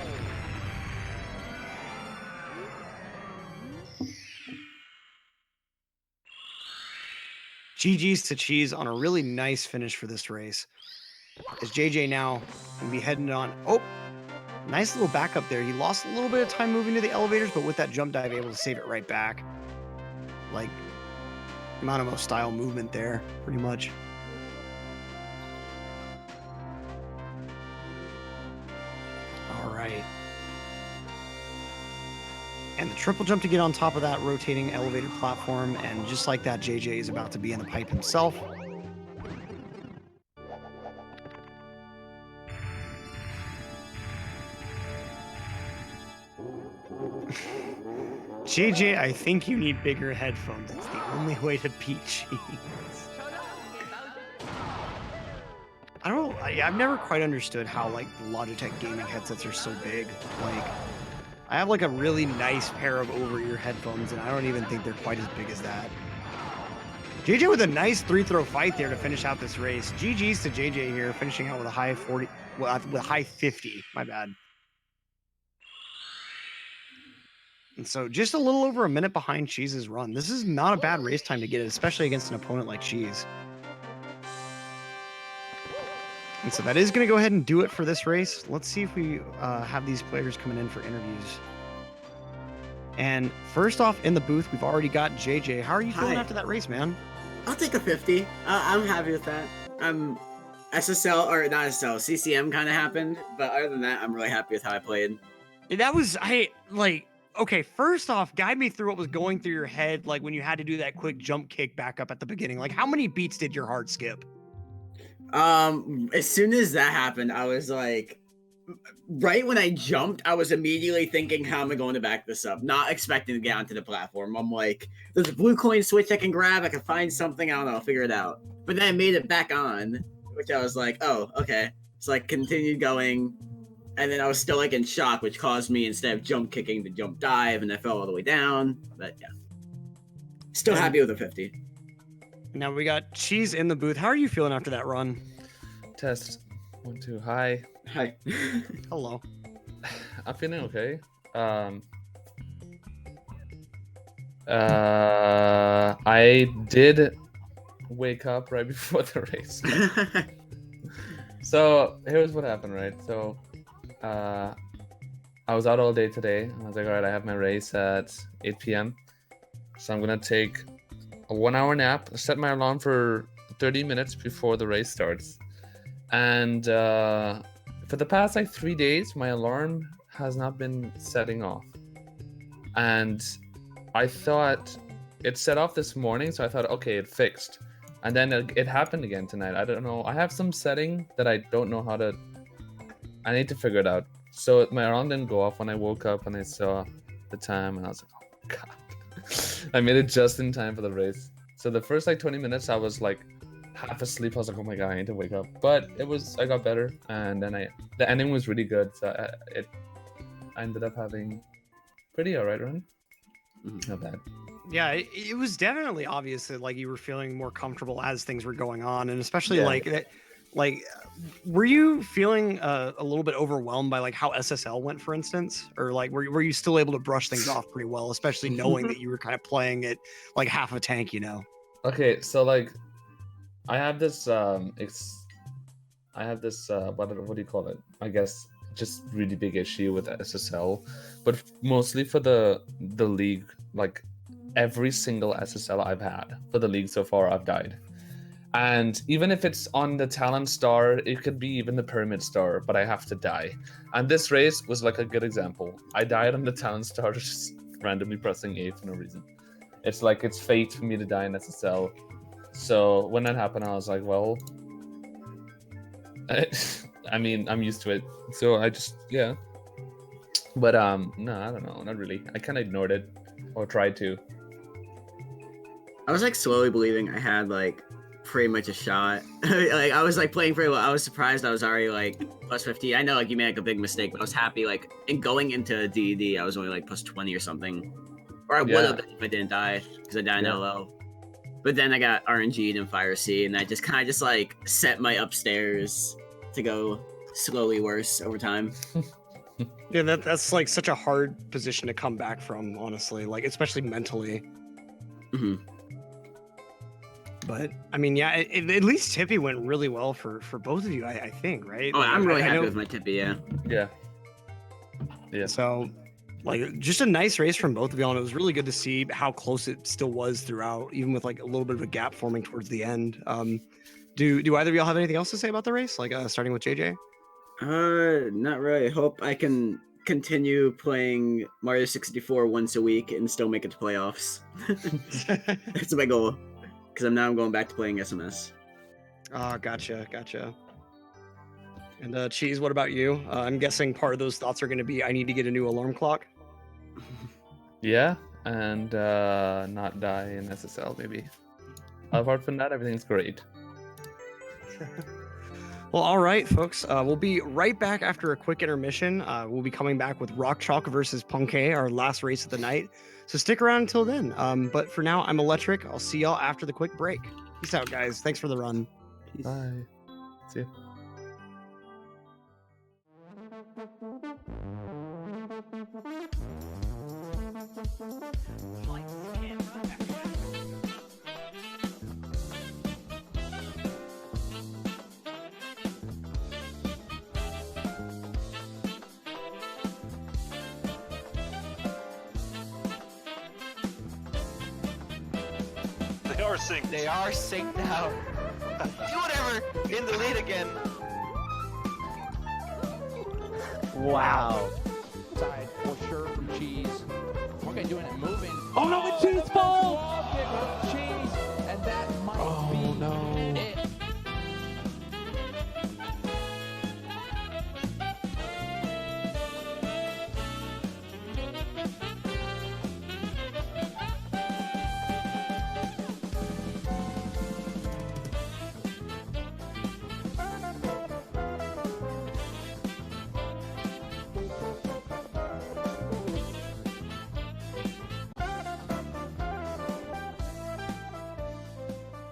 GG's to Cheese on a really nice finish for this race. As JJ now can be heading on. Oh, nice little backup there. He lost a little bit of time moving to the elevators, but with that jump dive, able to save it right back. Like, Manamo style movement there, pretty much. All right. And the triple jump to get on top of that rotating elevated platform, and just like that, JJ is about to be in the pipe himself. JJ, I think you need bigger headphones. It's the only way to beat Cheese. I've never quite understood how like the Logitech gaming headsets are so big. Like, I have like a really nice pair of over-ear headphones, and I don't even think they're quite as big as that. JJ with a nice 3-throw fight there to finish out this race. GG's to JJ here, finishing out with a high 40, well, with a high 50. My bad. And so just a little over a minute behind Cheese's run. This is not a bad race time to get it, especially against an opponent like Cheese. And so that is going to go ahead and do it for this race. Let's see if we have these players coming in for interviews. And first off, in the booth, we've already got JJ. How are you feeling after that race, man? I'll take a 50. I'm happy with that. SSL, or not SSL, CCM kind of happened. But other than that, I'm really happy with how I played. That was, okay, first off, guide me through what was going through your head, like when you had to do that quick jump kick back up at the beginning. Like, how many beats did your heart skip? As soon as that happened, I was like, right when I jumped, I was immediately thinking, how am I going to back this up? Not expecting to get onto the platform. I'm like, there's a blue coin switch I can grab. I can find something. I don't know. I'll figure it out. But then I made it back on, which I was like, oh, okay. So I continued going. And then I was still like in shock, which caused me, instead of jump kicking, to jump dive, and I fell all the way down. But yeah, still happy with a 50. Now we got Cheese in the booth. How are you feeling after that run? Test 1, 2. Hi. Hi. Hello. I'm feeling okay. I did wake up right before the race. So here's what happened, right? So I was out all day today. I was like, all right, I have my race at 8 p.m. So I'm gonna take a 1 hour nap, set my alarm for 30 minutes before the race starts. And for the past like 3 days, my alarm has not been setting off. And I thought it set off this morning, so I thought, okay, it fixed. And then it happened again tonight. I don't know. I have some setting that I don't know how to. I need to figure it out. So my alarm didn't go off when I woke up and I saw the time, and I was like, oh god. I made it just in time for the race. So the first like 20 minutes, I was like half asleep. I was like, oh my god, I need to wake up. But I got better, and then the ending was really good. So I ended up having pretty alright run. Not bad. Yeah, it was definitely obvious that like you were feeling more comfortable as things were going on, and especially were you feeling a little bit overwhelmed by like how SSL went, for instance, or like were you still able to brush things off pretty well, especially knowing that you were kind of playing it like half a tank, you know? Okay, so like I have this what do you call it? I guess just really big issue with SSL, but mostly for the league. Like every single SSL I've had for the league so far, I've died. And even if it's on the talent star, it could be even the pyramid star, but I have to die. And this race was like a good example. I died on the talent star, just randomly pressing A for no reason. It's like it's fate for me to die in SSL. So when that happened, I was like, well, I mean, I'm used to it. So I just, yeah. But no, I don't know, not really. I kind of ignored it, or tried to. I was like slowly believing I had like pretty much a shot. Like I was like playing pretty well. I was surprised I was already like plus 50. I know like you made like a big mistake, but I was happy like in going into DED, I was only like plus 20 or something. Or I would have been if I didn't die, because I died in LO. But then I got RNG'd in Fire C, and I just kind of just like set my upstairs to go slowly worse over time. Yeah, that's like such a hard position to come back from, honestly, like especially mentally. But I mean, yeah, at least Tippy went really well for both of you, I think, right? Oh, like, I'm really happy know, with my Tippy, Yeah. So, like, just a nice race from both of y'all, and it was really good to see how close it still was throughout, even with like a little bit of a gap forming towards the end. Do either of y'all have anything else to say about the race? Like, starting with JJ? Not really. I hope I can continue playing Mario 64 once a week and still make it to playoffs. That's my goal. Because I'm going back to playing SMS. Oh, gotcha. And Cheese, what about you? I'm guessing part of those thoughts are going to be, I need to get a new alarm clock. Yeah, and not die in SSL maybe. Apart from that, everything's great. Well, all right, folks. We'll be right back after a quick intermission. We'll be coming back with Rock Chalk versus Punkay, our last race of the night. So stick around until then. But for now, I'm Electric. I'll see y'all after the quick break. Peace out, guys. Thanks for the run. Peace. Bye. See ya. They are synced now. Do whatever. In the lead again. Wow. Side for sure from Cheese. Okay, doing it, moving. Oh no, the Cheese falls!